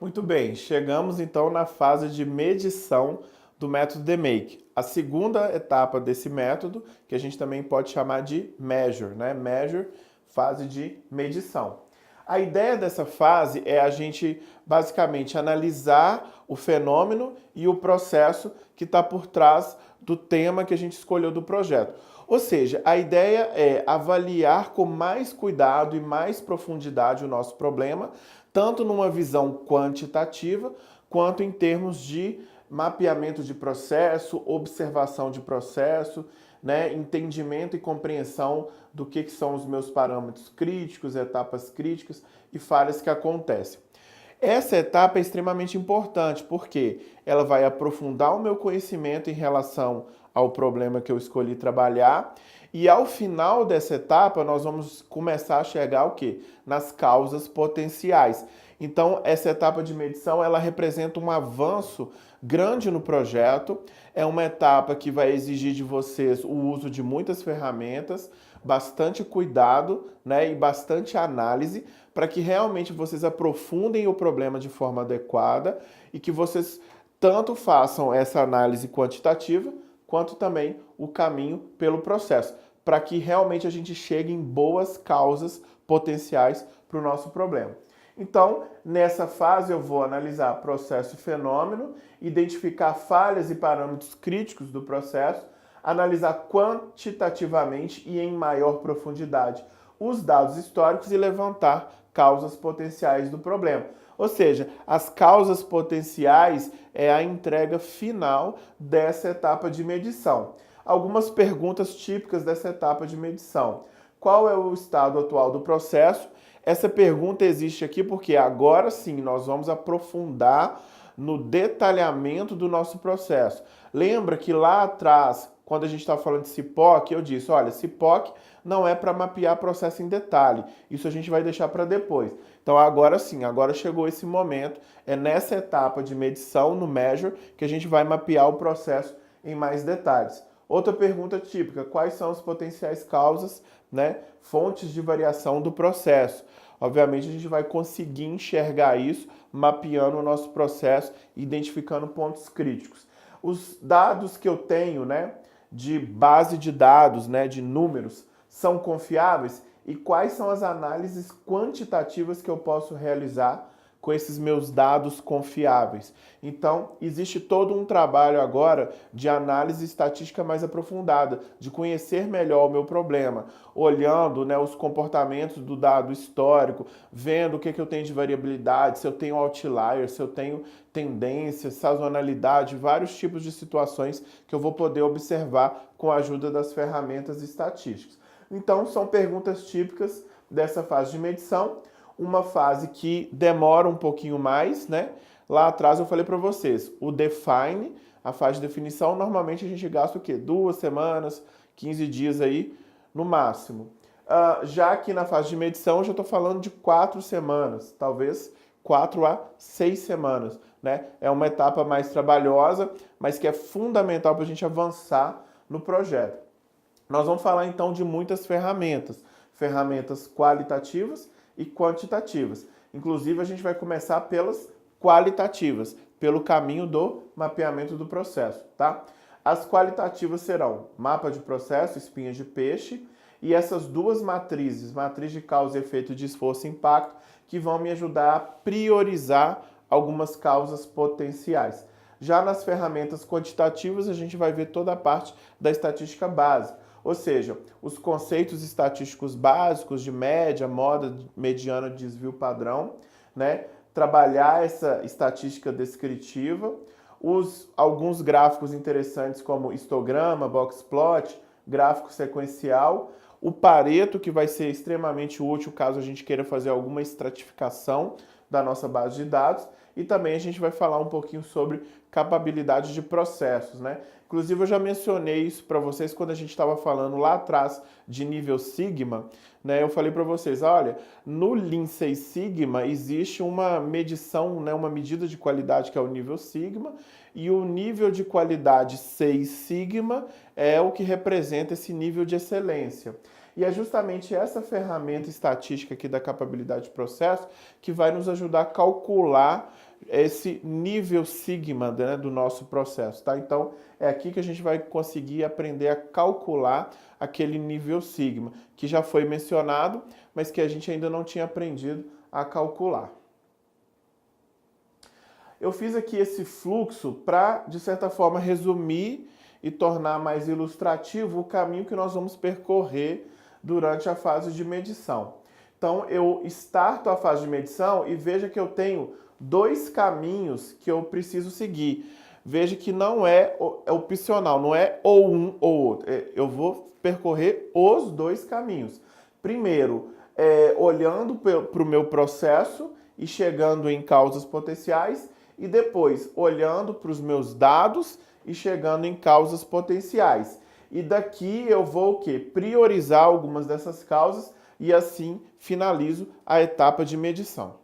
Muito bem, chegamos então na fase de medição do método DMake. A segunda etapa desse método, que a gente também pode chamar de measure, né? Measure, fase de medição. A ideia dessa fase é a gente basicamente analisar o fenômeno e o processo que está por trás do tema que a gente escolheu do projeto. Ou seja, a ideia é avaliar com mais cuidado e mais profundidade o nosso problema, tanto numa visão quantitativa, quanto em termos de mapeamento de processo, observação de processo, né, entendimento e compreensão do que são os meus parâmetros críticos, etapas críticas e falhas que acontecem. Essa etapa é extremamente importante porque ela vai aprofundar o meu conhecimento em relação ao problema que eu escolhi trabalhar e ao final dessa etapa nós vamos começar a chegar o quê? Nas causas potenciais. Então, essa etapa de medição, ela representa um avanço grande no projeto, é uma etapa que vai exigir de vocês o uso de muitas ferramentas, bastante cuidado, né, e bastante análise para que realmente vocês aprofundem o problema de forma adequada e que vocês tanto façam essa análise quantitativa quanto também o caminho pelo processo, para que realmente a gente chegue em boas causas potenciais para o nosso problema. Então, nessa fase eu vou analisar processo e fenômeno, identificar falhas e parâmetros críticos do processo, analisar quantitativamente e em maior profundidade os dados históricos e levantar causas potenciais do problema. Ou seja, as causas potenciais é a entrega final dessa etapa de medição. Algumas perguntas típicas dessa etapa de medição. Qual é o estado atual do processo? Essa pergunta existe aqui porque agora sim nós vamos aprofundar no detalhamento do nosso processo. Lembra que lá atrás, quando a gente estava falando de CIPOC, eu disse, olha, CIPOC não é para mapear processo em detalhe. Isso a gente vai deixar para depois. Então agora sim, agora chegou esse momento, é nessa etapa de medição, no measure, que a gente vai mapear o processo em mais detalhes. Outra pergunta típica, quais são as potenciais causas, né, fontes de variação do processo? Obviamente a gente vai conseguir enxergar isso mapeando o nosso processo, identificando pontos críticos. Os dados que eu tenho, né, de base de dados, né, de números, são confiáveis? E quais são as análises quantitativas que eu posso realizar com esses meus dados confiáveis? Então, existe todo um trabalho agora de análise estatística mais aprofundada, de conhecer melhor o meu problema, olhando, né, os comportamentos do dado histórico, vendo o que eu tenho de variabilidade, se eu tenho outlier, se eu tenho tendência, sazonalidade, vários tipos de situações que eu vou poder observar com a ajuda das ferramentas estatísticas. Então, são perguntas típicas dessa fase de medição, uma fase que demora um pouquinho mais, né? Lá atrás eu falei para vocês, o define, a fase de definição, normalmente a gente gasta o quê? 2 semanas, 15 dias aí, no máximo. Já aqui na fase de medição, eu já estou falando de 4 semanas, talvez 4 a 6 semanas, né? É uma etapa mais trabalhosa, mas que é fundamental para a gente avançar no projeto. Nós vamos falar então de muitas ferramentas, ferramentas qualitativas e quantitativas. Inclusive a gente vai começar pelas qualitativas, pelo caminho do mapeamento do processo, tá? As qualitativas serão mapa de processo, espinha de peixe, e essas duas matrizes, matriz de causa e efeito de esforço e impacto, que vão me ajudar a priorizar algumas causas potenciais. Já nas ferramentas quantitativas, a gente vai ver toda a parte da estatística básica, ou seja, os conceitos estatísticos básicos de média, moda, mediana, desvio padrão, né? Trabalhar essa estatística descritiva, alguns gráficos interessantes como histograma, boxplot, gráfico sequencial, o Pareto, que vai ser extremamente útil caso a gente queira fazer alguma estratificação da nossa base de dados, e também a gente vai falar um pouquinho sobre capabilidade de processos, né? Inclusive eu já mencionei isso para vocês quando a gente estava falando lá atrás de nível Sigma, né? Eu falei para vocês, olha, no Lean 6 Sigma existe uma medição, né, uma medida de qualidade que é o nível Sigma, e o nível de qualidade 6 Sigma é o que representa esse nível de excelência. E é justamente essa ferramenta estatística aqui da capabilidade de processo que vai nos ajudar a calcular esse nível sigma, né, do nosso processo, tá? Então, é aqui que a gente vai conseguir aprender a calcular aquele nível sigma, que já foi mencionado, mas que a gente ainda não tinha aprendido a calcular. Eu fiz aqui esse fluxo para, de certa forma, resumir e tornar mais ilustrativo o caminho que nós vamos percorrer durante a fase de medição. Então, eu starto a fase de medição e veja que eu tenho dois caminhos que eu preciso seguir. Veja que não é opcional, não é ou um ou outro. Eu vou percorrer os dois caminhos. Primeiro, olhando para o meu processo e chegando em causas potenciais, e depois olhando para os meus dados e chegando em causas potenciais. E daqui eu vou o quê? Priorizar algumas dessas causas e assim finalizo a etapa de medição.